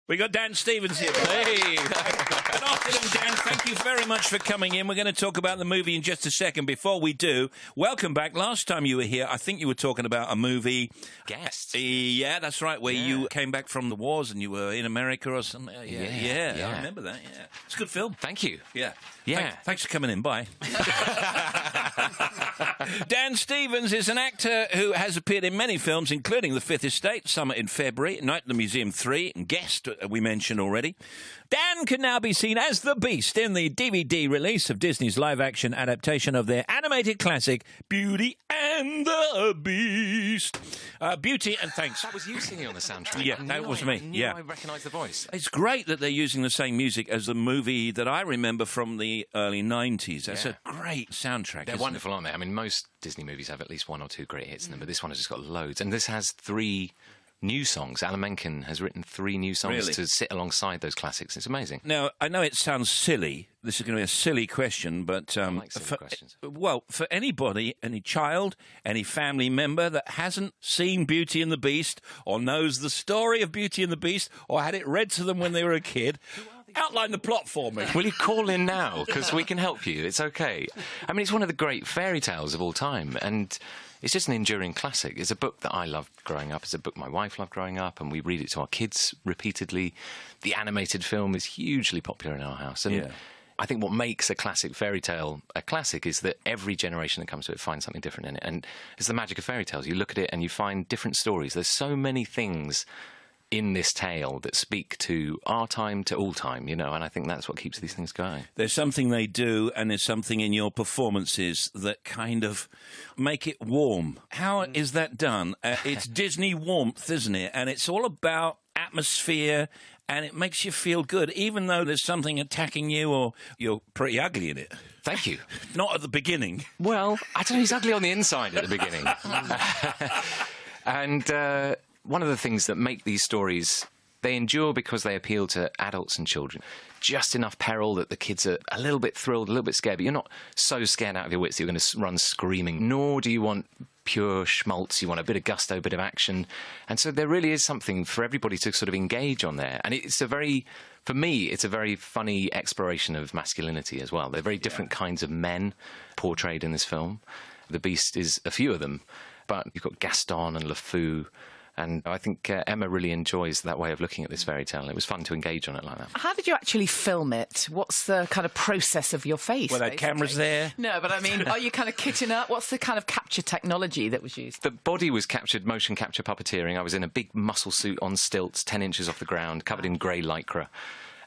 We got Dan Stevens here. Hey. Good afternoon, Dan. Thank you very much for coming in. We're going to talk about the movie in just a second. Before we do, welcome back. Last time you were here, I think you were talking about a movie. Guest. Yeah, that's right, where you came back from the wars and you were in America or something. Yeah. I remember that, yeah. It's a good film. Thank you. Yeah. Thanks for coming in. Bye. Dan Stevens is an actor who has appeared in many films, including The Fifth Estate, Summer in February, Night at the Museum 3, and Guest, we mentioned already. Dan can now be seen as the Beast in the DVD release of Disney's live-action adaptation of their animated classic, Beauty and the Beast. Beauty and thanks. That was you singing on the soundtrack. Yeah, that was me. I recognised the voice. It's great that they're using the same music as the movie that I remember from the early 90s. That's a great soundtrack. They're wonderful, aren't they? I mean, most Disney movies have at least one or two great hits in them, but this one has just got loads. And this has 3 new songs. Alan Menken has written 3 new songs to sit alongside those classics. It's amazing. Now, I know it sounds silly. This is going to be a silly question, but I like silly questions. Well, for anybody, any child, any family member that hasn't seen Beauty and the Beast or knows the story of Beauty and the Beast or had it read to them when they were a kid, outline the plot for me. Will you call in now? Because we can help you. It's okay. I mean, it's one of the great fairy tales of all time, and it's just an enduring classic. It's a book that I loved growing up. It's a book my wife loved growing up, and we read it to our kids repeatedly. The animated film is hugely popular in our house. And I think what makes a classic fairy tale a classic is that every generation that comes to it finds something different in it. And it's the magic of fairy tales. You look at it and you find different stories. There's so many things in this tale that speak to our time, to all time, and I think that's what keeps these things going. There's something they do, and there's something in your performances that kind of make it warm. How is that done? It's Disney warmth, isn't it? And it's all about atmosphere, and it makes you feel good, even though there's something attacking you or you're pretty ugly in it. Thank you. Not at the beginning. Well, I don't know, he's ugly on the inside at the beginning. And one of the things that make these stories, they endure because they appeal to adults and children. Just enough peril that the kids are a little bit thrilled, a little bit scared, but you're not so scared out of your wits that you're going to run screaming, nor do you want pure schmaltz. You want a bit of gusto, a bit of action. And so there really is something for everybody to sort of engage on there. And for me, it's a very funny exploration of masculinity as well. They're very different kinds of men portrayed in this film. The Beast is a few of them, but you've got Gaston and LeFou. And I think Emma really enjoys that way of looking at this fairy tale. It was fun to engage on it like that. How did you actually film it? What's the kind of process of your face? Were there cameras there? No, but I mean, are you kind of kitting up? What's the kind of capture technology that was used? The body was captured, motion capture puppeteering. I was in a big muscle suit on stilts, 10 inches off the ground, covered in grey lycra.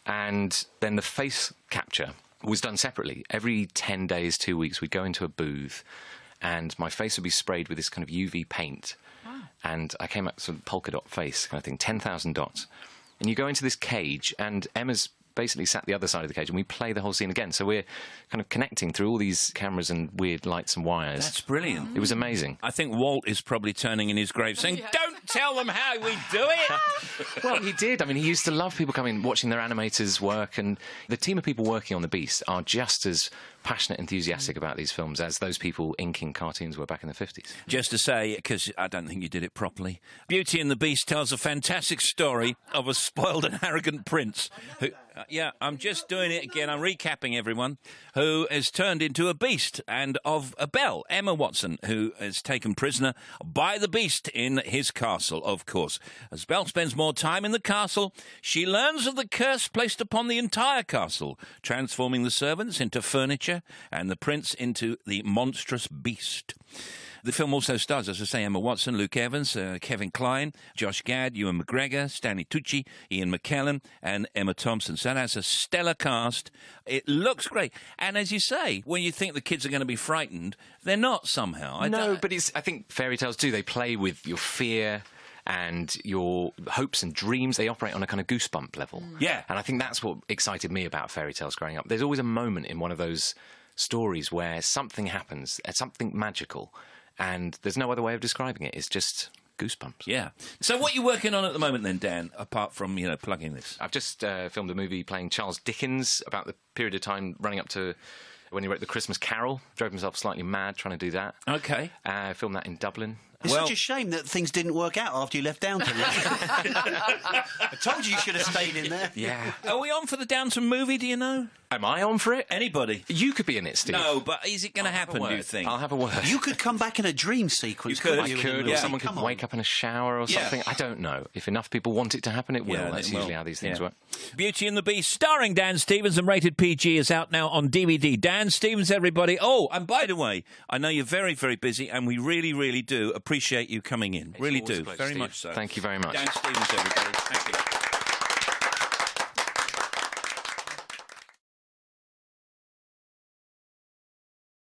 And then the face capture was done separately. Every 10 days, 2 weeks, we'd go into a booth and my face would be sprayed with this kind of UV paint. And I came up with some polka dot face kind of thing, 10,000 dots. And you go into this cage, and Emma's basically sat the other side of the cage, and we play the whole scene again. So we're kind of connecting through all these cameras and weird lights and wires. That's brilliant. It was amazing. I think Walt is probably turning in his grave saying, don't tell them how we do it! Well, he did. I mean, he used to love people coming, watching their animators work, and the team of people working on The Beast are just as passionate, enthusiastic about these films as those people inking cartoons were back in the 50s. Just to say, because I don't think you did it properly, Beauty and the Beast tells a fantastic story of a spoiled and arrogant prince who, I'm just doing it again, I'm recapping everyone, who has turned into a beast, and of a Belle, Emma Watson, who is taken prisoner by the Beast in his castle, of course. As Belle spends more time in the castle, she learns of the curse placed upon the entire castle, transforming the servants into furniture and the prince into the monstrous beast. The film also stars, as I say, Emma Watson, Luke Evans, Kevin Kline, Josh Gad, Ewan McGregor, Stanley Tucci, Ian McKellen, and Emma Thompson. So that's a stellar cast. It looks great. And as you say, when you think the kids are going to be frightened, they're not somehow. But I think fairy tales do. They play with your fear and your hopes and dreams. They operate on a kind of goosebump level. Yeah. And I think that's what excited me about fairy tales growing up. There's always a moment in one of those stories where something happens, something magical, and there's no other way of describing it. It's just goosebumps. Yeah. So what are you working on at the moment then, Dan, apart from, plugging this? I've just filmed a movie playing Charles Dickens about the period of time running up to when he wrote The Christmas Carol. Drove himself slightly mad trying to do that. Okay. Filmed that in Dublin. It's Well- such a shame that things didn't work out after you left Downton. I told you should have stayed in there. Yeah. Are we on for the Downton movie, do you know? Am I on for it? Anybody? You could be in it, Steve. No, but is it going to happen, do you think? I'll have a word. You could come back in a dream sequence. You could. couldn't I you, in could, the or movie? someone Come could on. wake up in a shower or Yeah. something. I don't know. If enough people want it to happen, it will. Yeah, That's it will. usually how these things Yeah. work. Beauty and the Beast, starring Dan Stevens and rated PG, is out now on DVD. Dan Stevens, everybody. Oh, and by the way, I know you're very, very busy, and we really, really do appreciate you coming in. Really always do. a pleasure, Very Steve. much so. Thank you very much. Dan Stevens, everybody. Thank you.